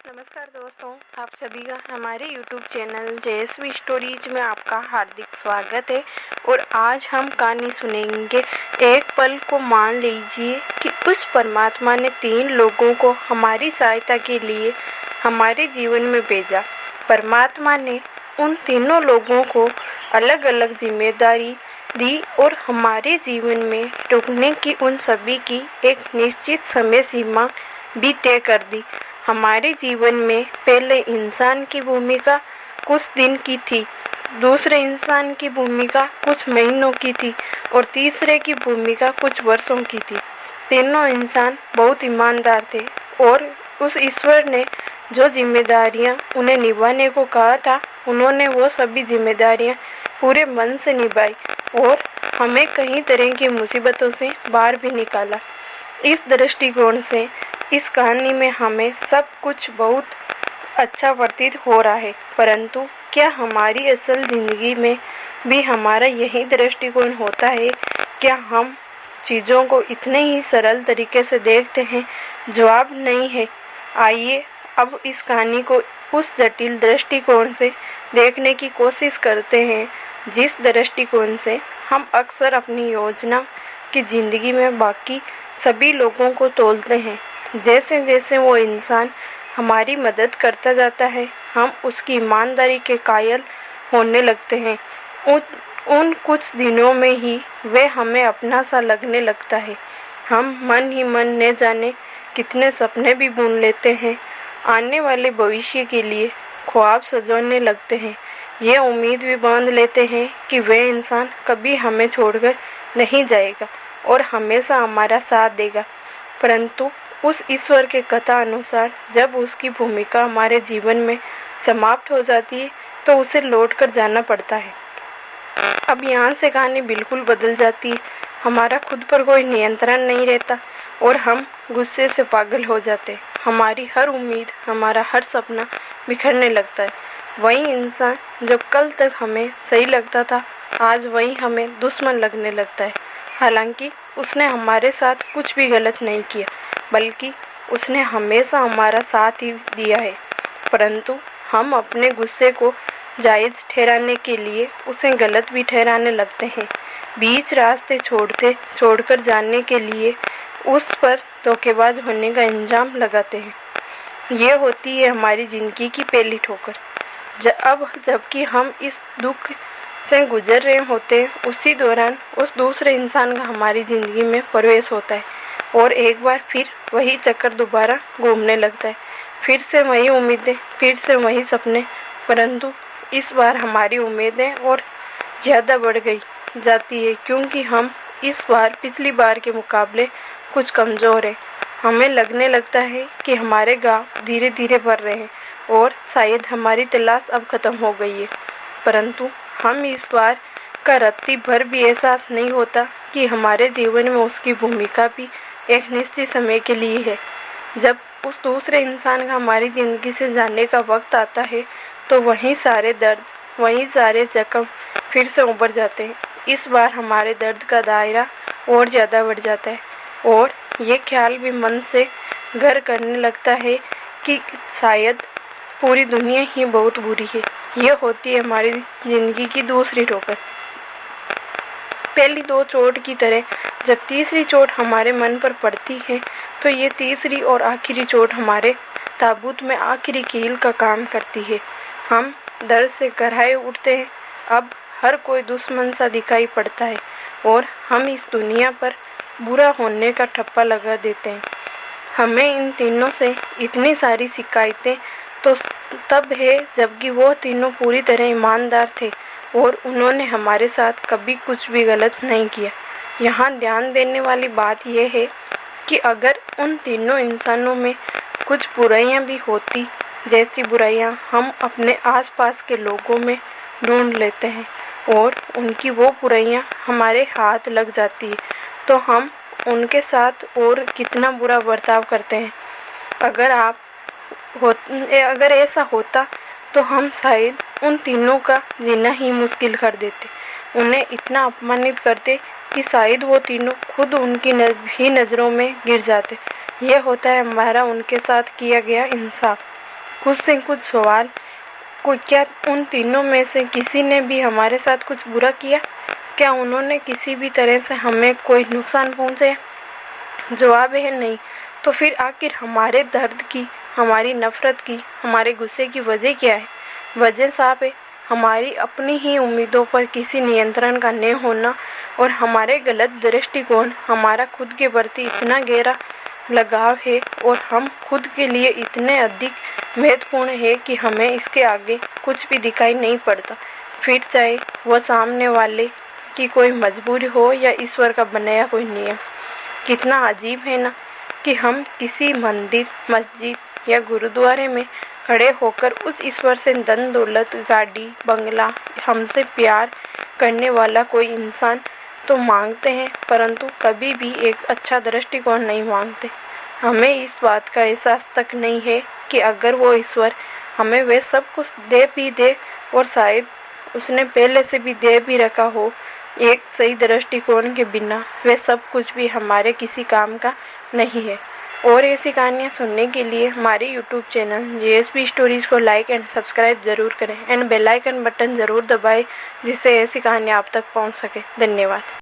नमस्कार दोस्तों, आप सभी का हमारे YouTube चैनल जेएसवी स्टोरीज में आपका हार्दिक स्वागत है। और आज हम कहानी सुनेंगे। एक पल को मान लीजिए कि उस परमात्मा ने 3 लोगों को हमारी सहायता के लिए हमारे जीवन में भेजा। परमात्मा ने उन तीनों लोगों को अलग अलग जिम्मेदारी दी और हमारे जीवन में रुकने की उन सभी की एक निश्चित समय सीमा भी तय कर दी। हमारे जीवन में पहले इंसान की भूमिका कुछ दिन की थी, दूसरे इंसान की भूमिका कुछ महीनों की थी और तीसरे की भूमिका कुछ वर्षों की थी। तीनों इंसान बहुत ईमानदार थे और उस ईश्वर ने जो जिम्मेदारियां उन्हें निभाने को कहा था, उन्होंने वो सभी जिम्मेदारियां पूरे मन से निभाई और हमें कई तरह की मुसीबतों से बाहर भी निकाला। इस दृष्टिकोण से इस कहानी में हमें सब कुछ बहुत अच्छा प्रतीत हो रहा है, परंतु क्या हमारी असल ज़िंदगी में भी हमारा यही दृष्टिकोण होता है? क्या हम चीज़ों को इतने ही सरल तरीके से देखते हैं? जवाब नहीं है। आइए अब इस कहानी को उस जटिल दृष्टिकोण से देखने की कोशिश करते हैं, जिस दृष्टिकोण से हम अक्सर अपनी योजना की ज़िंदगी में बाकी सभी लोगों को तोलते हैं। जैसे जैसे वो इंसान हमारी मदद करता जाता है, हम उसकी ईमानदारी के कायल होने लगते हैं। उन कुछ दिनों में ही वे हमें अपना सा लगने लगता है। हम मन ही मन न जाने कितने सपने भी बुन लेते हैं, आने वाले भविष्य के लिए ख्वाब सजोने लगते हैं। ये उम्मीद भी बांध लेते हैं कि वह इंसान कभी हमें छोड़कर नहीं जाएगा और हमेशा हमारा साथ देगा। परंतु उस ईश्वर के कथा अनुसार जब उसकी भूमिका हमारे जीवन में समाप्त हो जाती है तो उसे लौट कर जाना पड़ता है। अब यहाँ से कहानी बिल्कुल बदल जाती है। हमारा खुद पर कोई नियंत्रण नहीं रहता और हम गुस्से से पागल हो जाते हैं। हमारी हर उम्मीद, हमारा हर सपना बिखरने लगता है। वही इंसान जो कल तक हमें सही लगता था, आज वही हमें दुश्मन लगने लगता है। हालांकि उसने हमारे साथ कुछ भी गलत नहीं किया, बल्कि उसने हमेशा हमारा साथ ही दिया है। परंतु हम अपने गुस्से को जायज़ ठहराने के लिए उसे गलत भी ठहराने लगते हैं। बीच रास्ते छोड़कर जाने के लिए उस पर धोखेबाज होने का इल्ज़ाम लगाते हैं। ये होती है हमारी ज़िंदगी की पहली ठोकर। जबकि हम इस दुख से गुजर रहे होते हैं, उसी दौरान उस दूसरे इंसान का हमारी ज़िंदगी में प्रवेश होता है और एक बार फिर वही चक्कर दोबारा घूमने लगता है। फिर से वही उम्मीदें, फिर से वही सपने, परंतु इस बार हमारी उम्मीदें और ज़्यादा बढ़ गई जाती है, क्योंकि हम इस बार पिछली बार के मुकाबले कुछ कमज़ोर हैं। हमें लगने लगता है कि हमारे घाव धीरे धीरे भर रहे हैं और शायद हमारी तलाश अब ख़त्म हो गई है। परंतु हम इस बार का रत्ती भर भी एहसास नहीं होता कि हमारे जीवन में उसकी भूमिका भी एक निश्चित समय के लिए है। जब उस दूसरे इंसान का हमारी ज़िंदगी से जाने का वक्त आता है तो वहीं सारे दर्द, वहीं सारे जख्म फिर से उभर जाते हैं। इस बार हमारे दर्द का दायरा और ज़्यादा बढ़ जाता है और ये ख्याल भी मन से घर करने लगता है कि शायद पूरी दुनिया ही बहुत बुरी है। यह होती है हमारी ज़िंदगी की दूसरी ठोकर। पहली 2 चोट की तरह जब तीसरी चोट हमारे मन पर पड़ती है तो ये तीसरी और आखिरी चोट हमारे ताबूत में आखिरी कील का काम करती है। हम दर्द से कराहे उठते हैं। अब हर कोई दुश्मन सा दिखाई पड़ता है और हम इस दुनिया पर बुरा होने का ठप्पा लगा देते हैं। हमें इन तीनों से इतनी सारी शिकायतें तो तब है जबकि वो तीनों पूरी तरह ईमानदार थे और उन्होंने हमारे साथ कभी कुछ भी गलत नहीं किया। यहाँ ध्यान देने वाली बात यह है कि अगर उन तीनों इंसानों में कुछ बुराइयाँ भी होती, जैसी बुराइयाँ हम अपने आसपास के लोगों में ढूंढ लेते हैं और उनकी वो बुराइयाँ हमारे हाथ लग जाती है, तो हम उनके साथ और कितना बुरा बर्ताव करते हैं। अगर ऐसा होता तो हम शायद उन तीनों का जीना ही मुश्किल कर देते, उन्हें इतना अपमानित करते कि शायद वो तीनों खुद उनकी ही नज़रों में गिर जाते। यह होता है हमारा उनके साथ किया गया इंसाफ। खुद से कुछ सवाल, कोई क्या उन तीनों में से किसी ने भी हमारे साथ कुछ बुरा किया? क्या उन्होंने किसी भी तरह से हमें कोई नुकसान पहुंचाया? जवाब है नहीं। तो फिर आखिर हमारे दर्द की, हमारी नफ़रत की, हमारे गुस्से की वजह क्या है? वजह साफ है, हमारी अपनी ही उम्मीदों पर किसी नियंत्रण का न होना और हमारे गलत दृष्टिकोण। हमारा खुद के प्रति इतना गहरा लगाव है और हम खुद के लिए इतने अधिक महत्वपूर्ण है कि हमें इसके आगे कुछ भी दिखाई नहीं पड़ता, फिर चाहे वह सामने वाले की कोई मजबूरी हो या ईश्वर का बनाया कोई नियम। कितना अजीब है ना कि हम किसी मंदिर, मस्जिद या गुरुद्वारे में खड़े होकर उस ईश्वर से धन दौलत, गाड़ी, बंगला, हमसे प्यार करने वाला कोई इंसान तो मांगते हैं, परंतु कभी भी एक अच्छा दृष्टिकोण नहीं मांगते। हमें इस बात का एहसास तक नहीं है कि अगर वो ईश्वर हमें वे सब कुछ दे भी दे, और शायद उसने पहले से भी दे भी रखा हो, एक सही दृष्टिकोण के बिना वे सब कुछ भी हमारे किसी काम का नहीं है। और ऐसी कहानियाँ सुनने के लिए हमारे यूट्यूब चैनल JSB स्टोरीज़ को लाइक एंड सब्सक्राइब ज़रूर करें एंड बेल आइकन बटन ज़रूर दबाएं, जिससे ऐसी कहानियाँ आप तक पहुँच सके। धन्यवाद।